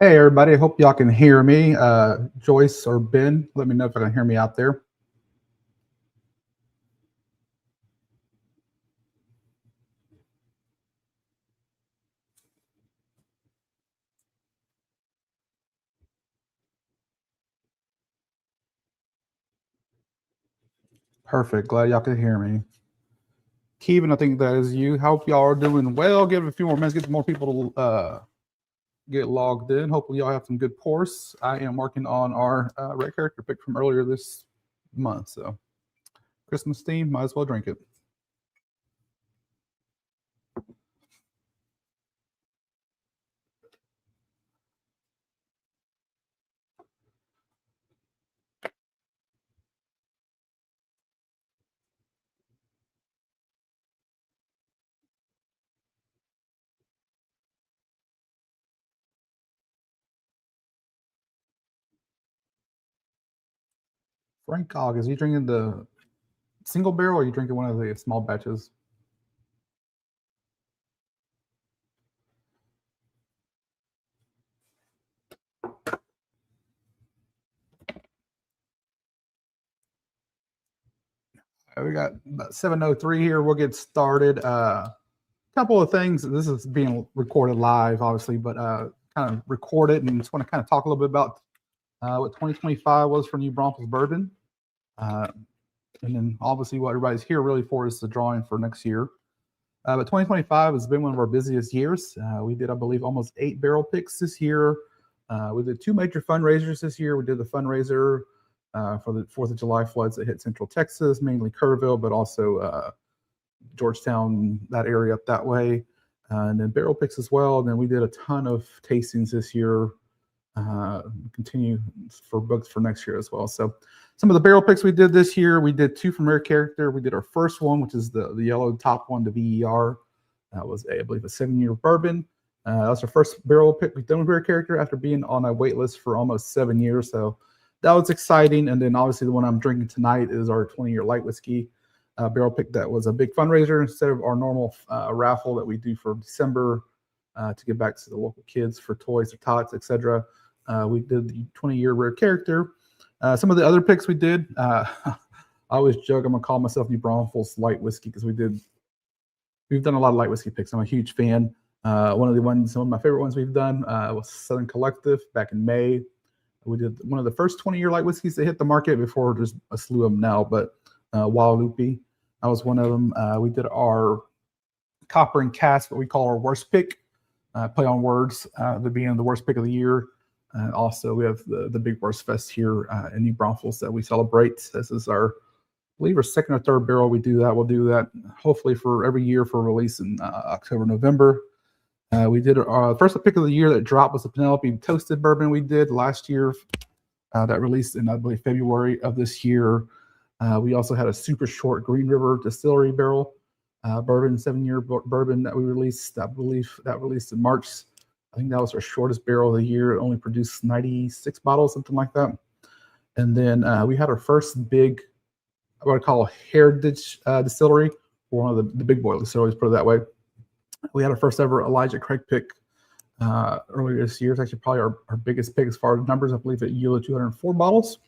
Hey everybody, I hope y'all can hear me. Joyce or Ben, let me know if you can hear me out there. Perfect, glad y'all can hear me. Kevin, I think that is you. Hope y'all are doing well. Give it a few more minutes, get more people to get logged in. Hopefully y'all have some good pours. I am working on our red character pick from earlier this month, so Christmas theme, might as well drink it. Frank Cog, is he drinking the single barrel or are you drinking one of the small batches? We got about 7:03 here. We'll get started. Couple of things. This is being recorded live, obviously, but kind of record it and just want to kind of talk a little bit about what 2025 was for New Braunfels Bourbon. And then obviously what everybody's here really for is the drawing for next year. But 2025 has been one of our busiest years. We did, I believe, almost 8 barrel picks this year. We did 2 major fundraisers this year. We did the fundraiser for the 4th of July floods that hit Central Texas, mainly Kerrville, but also Georgetown, that area up that way. And then barrel picks as well. And then we did a ton of tastings this year. Continue for books for next year as well. So some of the barrel picks we did this year, we did 2 from Rare Character. We did our first one, which is the yellow top one, the VER. That was, I believe, a 7-year bourbon. That was our first barrel pick we've done with Rare Character after being on a wait list for almost 7 years. So that was exciting. And then obviously the one I'm drinking tonight is our 20-year light whiskey barrel pick. That was a big fundraiser instead of our normal raffle that we do for December to give back to the local kids for toys or tots, etc. We did the 20-year Rare Character. Some of the other picks we did, I always joke I'm gonna call myself New Braunfels light whiskey because we've done a lot of light whiskey picks. I'm a huge fan. Some of my favorite ones we've done was Southern Collective back in May. We did one of the first 20-year light whiskeys that hit the market before there's a slew of them now, but Guadalupe, that was one of them. We did our Copper and Cask, what we call our worst pick, play on words, the being the worst pick of the year. And also we have the Big Worst Fest here in New Braunfels that we celebrate. This is our, I believe, our 2nd or 3rd barrel. We do that. We'll do that hopefully for every year for release in October, November. We did our first pick of the year that dropped was the Penelope Toasted Bourbon we did last year. That released in, I believe, February of this year. We also had a super short Green River Distillery barrel bourbon, 7-year bourbon that we released. I believe that released in March. I think that was our shortest barrel of the year. It only produced 96 bottles, something like that. And then we had our first big, what I call heritage distillery, or one of the big boy distilleries, put it that way. We had our first ever Elijah Craig pick earlier this year. It's actually probably our biggest pick as far as numbers. I believe it yielded 204 bottles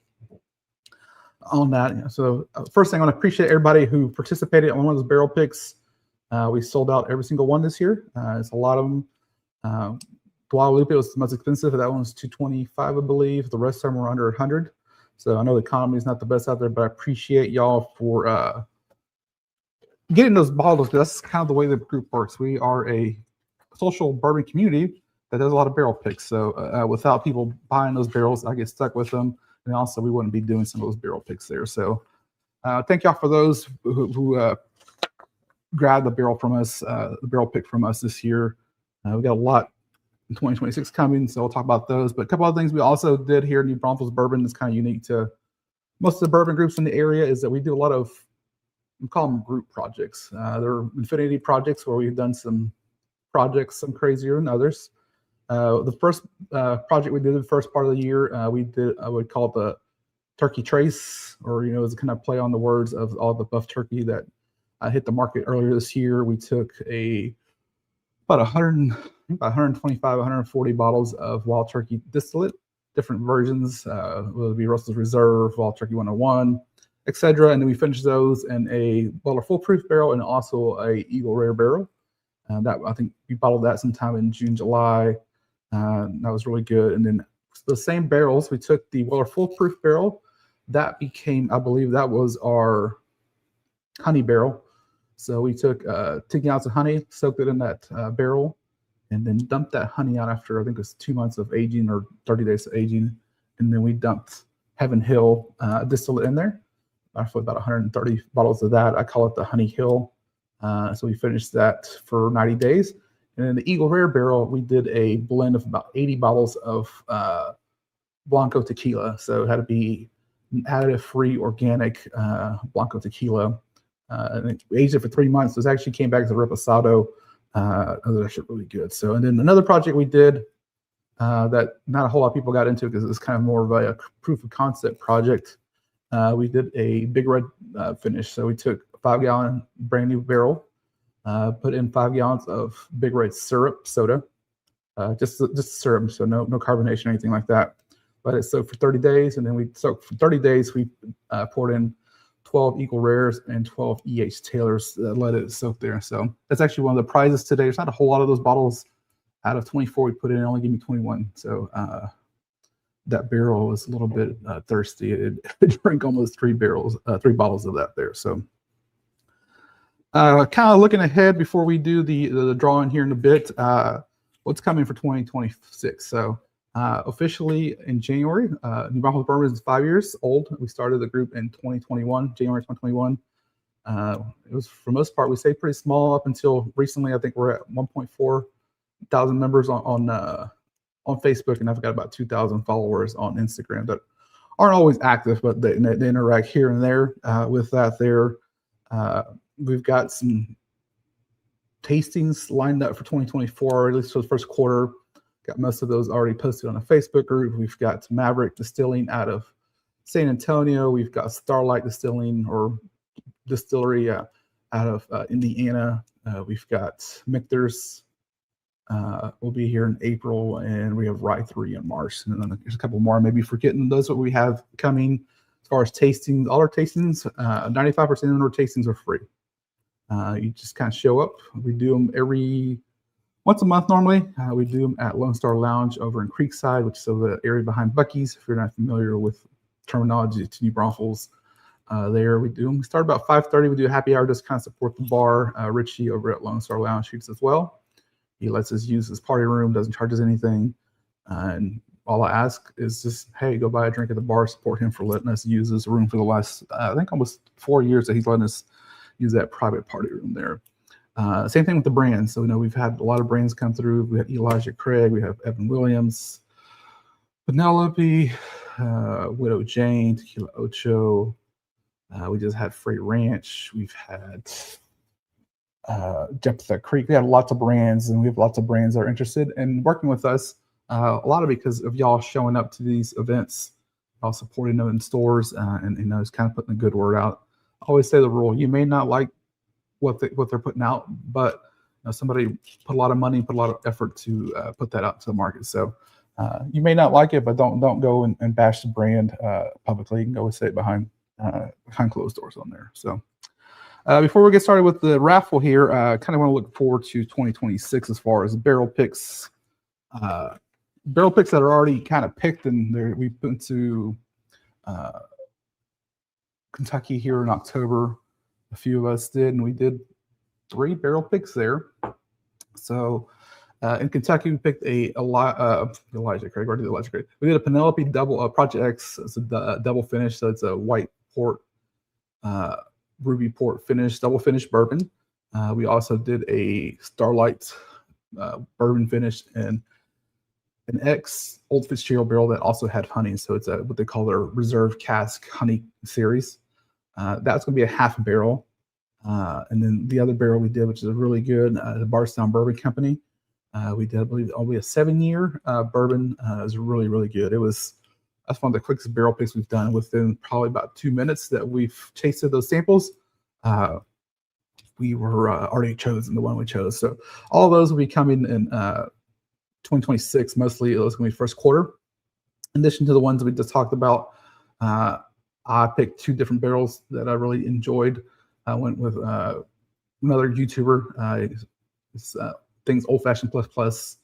on that. So first thing, I want to appreciate everybody who participated on one of those barrel picks. We sold out every single one this year. It's a lot of them. Guadalupe was the most expensive. That one was $225, I believe. The rest of them were under 100. So I know the economy is not the best out there, but I appreciate y'all for getting those bottles. That's kind of the way the group works. We are a social bourbon community that does a lot of barrel picks. So without people buying those barrels, I get stuck with them. And also, we wouldn't be doing some of those barrel picks there. So thank y'all for those who grabbed the barrel from us, the barrel pick from us this year. We got a lot in 2026 coming, so we'll talk about those. But a couple of things we also did here in New Braunfels Bourbon that's kind of unique to most of the bourbon groups in the area is that we do a lot of, we call them group projects. They're infinity projects where we've done some projects, some crazier than others. The first project we did the first part of the year, we did, I would call it the Turkey Trace, or, it's kind of play on the words of all the buff turkey that hit the market earlier this year. We took a about 125, 140 bottles of Wild Turkey distillate, different versions, whether it be Russell's Reserve, Wild Turkey 101, etc. And then we finished those in a Weller Full Proof barrel and also a Eagle Rare barrel. That I think we bottled that sometime in June, July. That was really good. And then the same barrels, we took the Weller Full Proof barrel. That became, I believe, that was our honey barrel. So we took 10 ounces of honey, soaked it in that barrel, and then dumped that honey out after I think it was 2 months of aging or 30 days of aging. And then we dumped Heaven Hill distillate in there. Roughly about 130 bottles of that. I call it the Honey Hill. So we finished that for 90 days. And in the Eagle Rare barrel, we did a blend of about 80 bottles of Blanco tequila. So it had to be additive-free, organic Blanco tequila. And we aged it for 3 months. It actually came back as a reposado. That was actually really good. So, and then another project we did that not a whole lot of people got into because it was kind of more of a proof of concept project. We did a Big Red finish. So we took a 5-gallon brand new barrel, put in 5 gallons of Big Red syrup soda, just syrup, so no carbonation or anything like that. Let it soak for 30 days, and then we soaked for 30 days. We poured in 12 Eagle Rares and 12 EH Taylors. Let it soak there. So that's actually one of the prizes today. There's not a whole lot of those bottles. Out of 24 we put in, it only gave me 21. So that barrel was a little bit thirsty. It drank almost 3 bottles of that there. So kind of looking ahead before we do the drawing here in a bit, what's coming for 2026. So officially in January, New Braunfels Bourbon is 5 years old. We started the group in 2021, January 2021. It was, for the most part, we stayed pretty small up until recently. I think we're at 1.4 thousand members on Facebook, and I've got about 2,000 followers on Instagram that aren't always active, but they interact here and there with that there. We've got some tastings lined up for 2024, at least for the first quarter. Got most of those already posted on a Facebook group. We've got Maverick Distilling out of San Antonio. We've got Starlight Distilling or Distillery out of Indiana. We've got Michter's. We'll be here in April, and we have Rye 3 in March. And then there's a couple more, maybe forgetting those what we have coming. As far as tastings, all our tastings, 95% of our tastings are free. You just kind of show up. We do them once a month normally. We do them at Lone Star Lounge over in Creekside, which is the area behind Buc-ee's. If you're not familiar with terminology to New Braunfels, there we do them. We start about 5:30. We do a happy hour, just kind of support the bar. Richie over at Lone Star Lounge shoots as well. He lets us use his party room, doesn't charge us anything. And all I ask is just, hey, go buy a drink at the bar, support him for letting us use his room for the last, I think almost 4 years that he's letting us use that private party room there. Same thing with the brands. So, we've had a lot of brands come through. We have Elijah Craig, we have Evan Williams, Penelope, Widow Jane, Tequila Ocho. We just had Freight Ranch. We've had Jephthah Creek. We have lots of brands, and we have lots of brands that are interested in working with us. A lot of it because of y'all showing up to these events, y'all supporting them in stores, and it's kind of putting a good word out. I always say the rule: you may not like what they're putting out, but somebody put a lot of money, put a lot of effort to put that out to the market. So you may not like it, but don't go and bash the brand publicly. You can go and say it behind closed doors on there. So. Before we get started with the raffle here, kind of want to look forward to 2026 as far as barrel picks. Barrel picks that are already kind of picked, and we went to Kentucky here in October. A few of us did, and we did 3 barrel picks there. So in Kentucky, we picked Elijah Craig. Or did Elijah Craig? We did a Penelope double Project X. It's a double finish, so it's a white port. Ruby port finish, double finish bourbon. We also did a Starlight bourbon finish and an X Old Fitzgerald barrel that also had honey. So it's what they call their reserve cask honey series. That's going to be a half barrel. And then the other barrel we did, which is really good, the Bardstown Bourbon Company. We did, I believe, only a 7-year bourbon. It was really, really good. That's one of the quickest barrel picks we've done within probably about 2 minutes that we've tasted those samples. we were already chosen, the one we chose. So all of those will be coming in 2026. Mostly those going to be first quarter. In addition to the ones we just talked about, I picked 2 different barrels that I really enjoyed. I went with another YouTuber. Things Old Fashioned Plus Plus.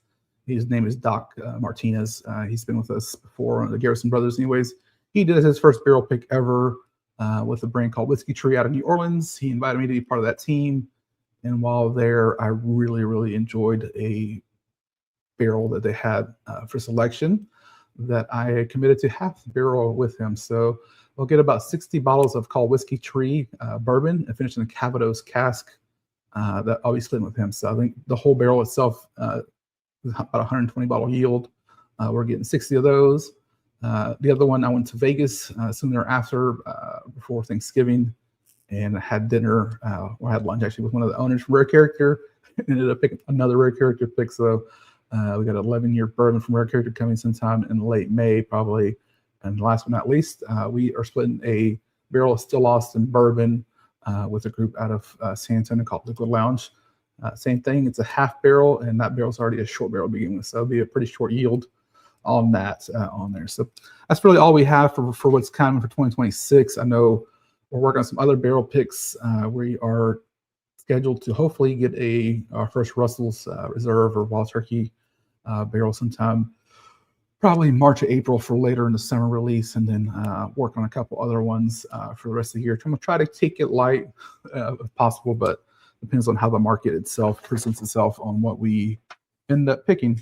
His name is Doc Martinez. He's been with us before, the Garrison Brothers. Anyways, he did his first barrel pick ever with a brand called Whiskey Tree out of New Orleans. He invited me to be part of that team. And while there, I really, really enjoyed a barrel that they had for selection that I committed to half the barrel with him. So we'll get about 60 bottles of called Whiskey Tree bourbon and finish in a Calvados cask that I'll be splitting with him. So I think the whole barrel itself is about 120 bottle yield. We're getting 60 of those. The other one, I went to Vegas soon thereafter, before Thanksgiving, and I had dinner, or I had lunch actually with one of the owners from Rare Character. Ended up picking another Rare Character pick. So we got an 11-year bourbon from Rare Character coming sometime in late May, probably. And last but not least, we are splitting a barrel of Still Austin bourbon with a group out of San Antonio called Liquid Lounge. Same thing, it's a half barrel, and that barrel's already a short barrel to begin with. So it'll be a pretty short yield on that on there. So that's really all we have for what's coming for 2026. I know we're working on some other barrel picks. We are scheduled to hopefully get our first Russell's Reserve or Wild Turkey barrel sometime, probably March or April for later in the summer release, and then work on a couple other ones for the rest of the year. I'm going to try to take it light if possible, but depends on how the market itself presents itself on what we end up picking.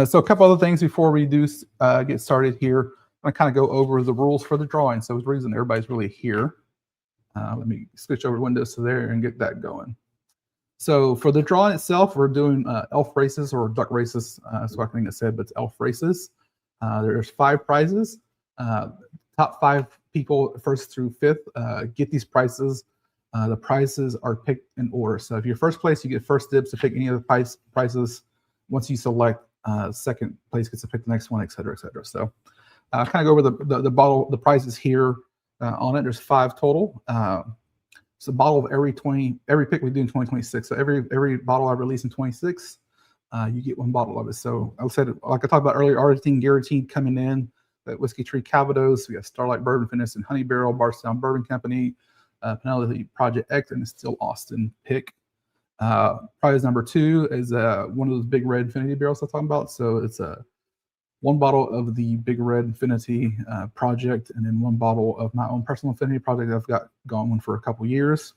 So a couple other things before we do get started here. I'm going to kind of go over the rules for the drawing. So the reason everybody's really here. Let me switch over Windows to there and get that going. So for the drawing itself, we're doing elf races or duck races. So I think I said, but it's elf races. There's 5 prizes. Top 5 people, 1st through 5th, get these prizes. The prizes are picked in order. So if you're first place, you get first dibs to pick any of the prizes. Once you select, second place gets to pick the next one, et cetera, et cetera. So kind of go over the prizes here. On it, there's 5 total. It's a bottle of every pick we do in 2026. So every bottle I release in 26, you get 1 bottle of it. So I said, like I talked about earlier, everything guaranteed coming in. That Whiskey Tree Calvados, we got Starlight Bourbon Finish and Honey Barrel, Barstown Bourbon Company, Penelope Project X, and Still Austin pick. Prize number 2 is one of those big red Infinity barrels I'm talking about. So it's a 1 bottle of the Big Red Infinity project, and then 1 bottle of my own personal Infinity project that I've got going for a couple years.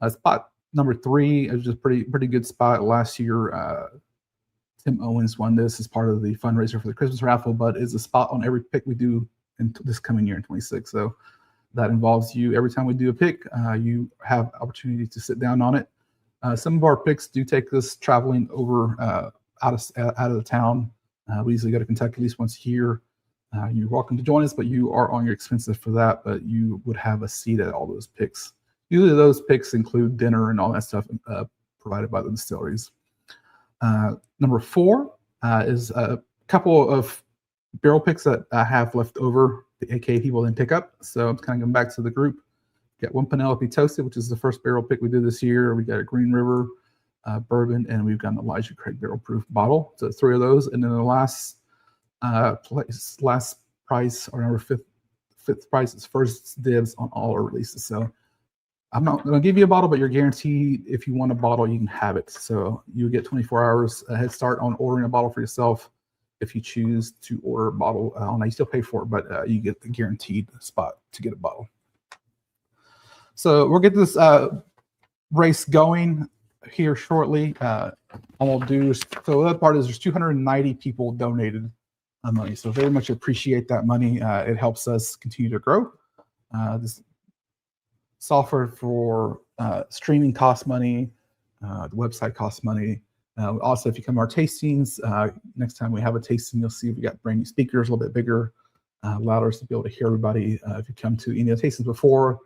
Spot number 3 is just pretty good spot. Last year, Tim Owens won this as part of the fundraiser for the Christmas raffle, but is a spot on every pick we do in this coming year in 26. So that involves you every time we do a pick, you have opportunity to sit down on it. Some of our picks do take us traveling over out of the town. We usually go to Kentucky at least once a year. You're welcome to join us, but you are on your expenses for that. But you would have a seat at all those picks. Usually those picks include dinner and all that stuff provided by the distilleries. Number 4 is a couple of barrel picks that I have left over. The AK people then pick up. So I'm kind of going back to the group. Got 1 Penelope Toasted, which is the first barrel pick we did this year. We got a Green River bourbon, and we've got an Elijah Craig barrel proof bottle. So 3 of those, and then the last price, or number 5th price, is first dibs on all our releases. So I'm not going to give you a bottle, but you're guaranteed if you want a bottle, you can have it. So you get 24 hours head start on ordering a bottle for yourself. If you choose to order a bottle, you still pay for it, but you get the guaranteed spot to get a bottle. So we'll get this race going here shortly. So the other part is there's 290 people donated money. So very much appreciate that money. It helps us continue to grow. This software for streaming costs money. The website costs money. Also, if you come to our tastings, next time we have a tasting, you'll see we got brand new speakers, a little bit bigger, louder, to be able to hear everybody. If you come to any of the tastings before,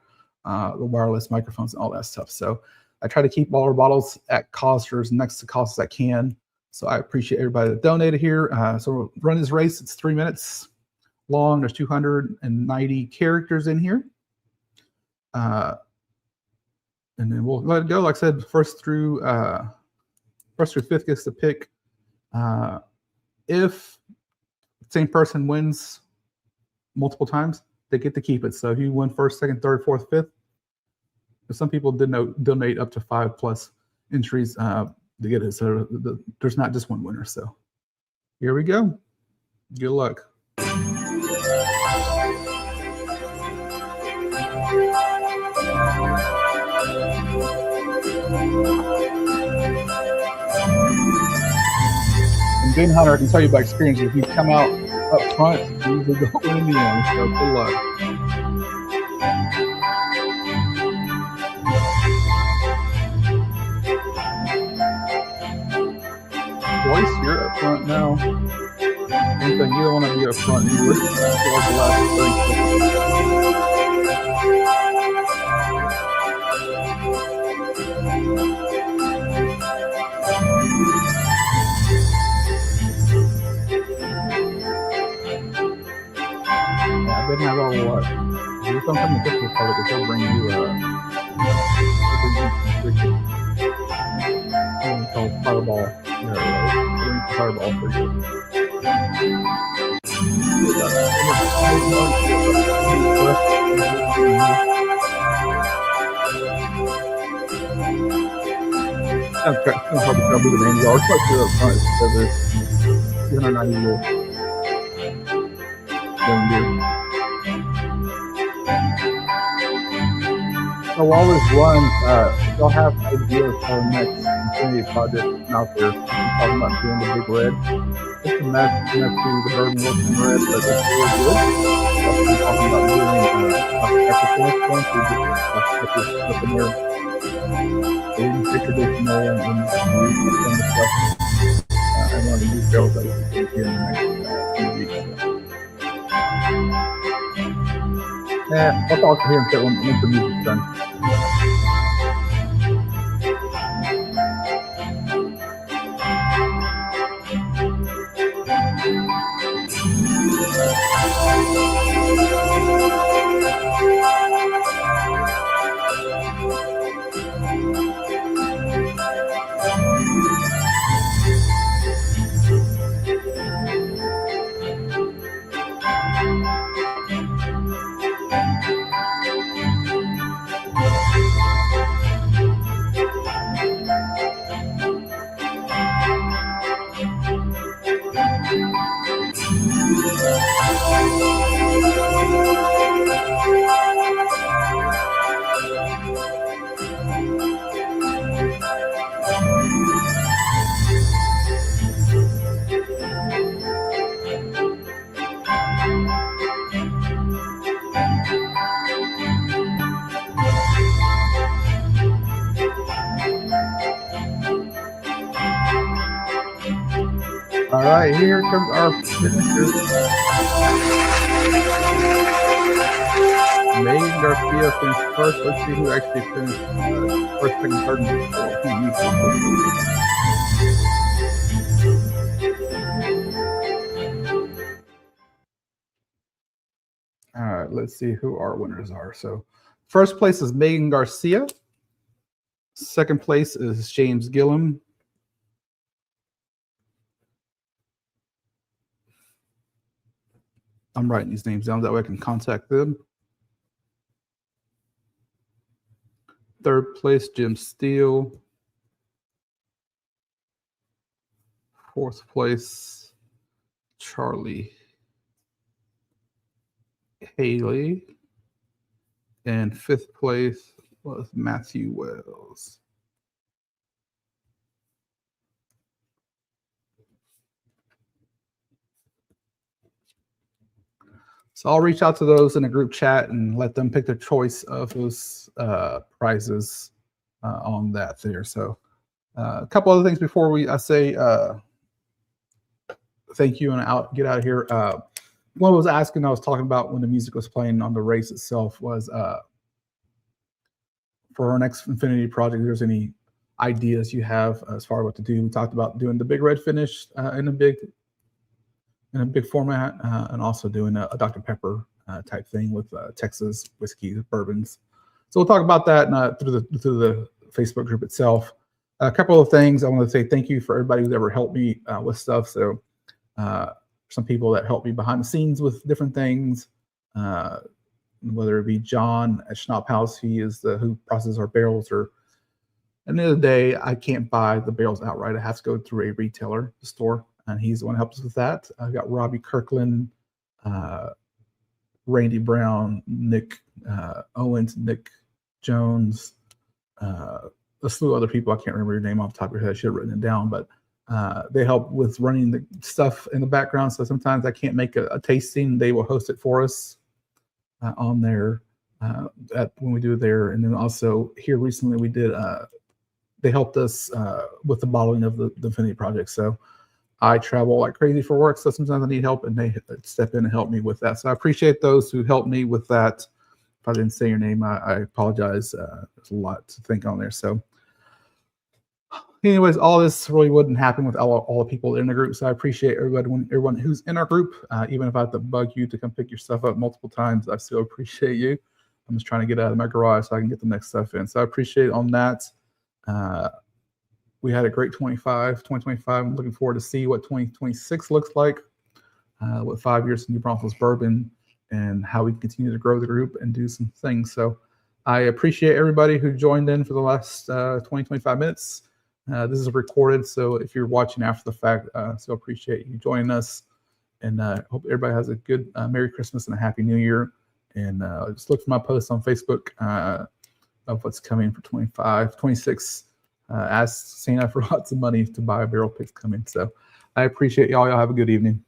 the wireless microphones and all that stuff. So I try to keep all our bottles at cost or as next to cost as I can. So I appreciate everybody that donated here. So we'll run this race. It's 3 minutes long. There's 290 characters in here. And then we'll let it go. Like I said, first through fifth gets to pick. If the same person wins multiple times, they get to keep it. So if you win first, second, third, fourth, fifth, some people donate up to 5+ entries to get it. So there's not just one winner. So here we go. Good luck. And Game Hunter, I can tell you by experience, if you come out up front, you usually go in the end. So good luck. Joyce, you're up front now. Anything, you don't want to be up front. You like the last 30 seconds. Yeah, I didn't have all what. There's something to get part of it. They'll bring you called Fireball. Fireball for you. I'm hard to tell who the names are. It's like you're up front. So there's 290 little reindeer. So while this runs, they'll have ideas for the next Infinity project out there. I'm talking about doing the Big Red. It's a mess to the bourbon looking red, but it's really good. I'm talking about doing traditional and stuff. And one of the new barrels that we can here in the next few weeks. Yeah, I'll talk to him once the music's done. All right, here comes our finishers. Megan Garcia finished first. Let's see who actually finished first, second, third, and fourth. All right, let's see who our winners are. So first place is Megan Garcia. Second place is James Gillum. I'm writing these names down that way I can contact them. Third place, Jim Steele. Fourth place, Charlie Haley. And fifth place was Matthew Wells. So I'll reach out to those in a group chat and let them pick their choice of those prizes on that there. So a couple other things before I say thank you and get out of here. One was asking, I was talking about when the music was playing on the race itself, was for our next Infinity project, if there's any ideas you have as far as what to do. We talked about doing the Big Red finish in a big format, and also doing a Dr. Pepper type thing with Texas whiskey bourbons. So we'll talk about that through the Facebook group itself. A couple of things I want to say thank you for everybody who's ever helped me with stuff. So some people that help me behind the scenes with different things, whether it be John at Schnapp House, he is who processes our barrels. Or at the end of the day, I can't buy the barrels outright. I have to go through a retailer, the store, and he's the one who helps us with that. I've got Robbie Kirkland, Randy Brown, Nick Owens, Nick Jones, a slew of other people. I can't remember your name off the top of your head. I should have written it down, but they help with running the stuff in the background. So sometimes I can't make a tasting. They will host it for us on there when we do it there. And then also here recently we did, they helped us with the bottling of the Infinity Project. So I travel like crazy for work, so sometimes I need help, and they step in and help me with that. So I appreciate those who helped me with that. If I didn't say your name, I apologize. There's a lot to think on there. So anyways, all this really wouldn't happen with all the people in the group. So I appreciate everyone who's in our group. Even if I have to bug you to come pick your stuff up multiple times, I still appreciate you. I'm just trying to get out of my garage so I can get the next stuff in. So I appreciate on that. We had a great 2025. I'm looking forward to see what 2026 looks like with 5 years in New Braunfels Bourbon and how we continue to grow the group and do some things. So I appreciate everybody who joined in for the last 25 minutes. This is recorded, so if you're watching after the fact, so appreciate you joining us. And hope everybody has a good Merry Christmas and a Happy New Year. And just look for my posts on Facebook of what's coming for 25, 26. Ask Santa for lots of money to buy a barrel picks coming. So I appreciate y'all. Y'all have a good evening.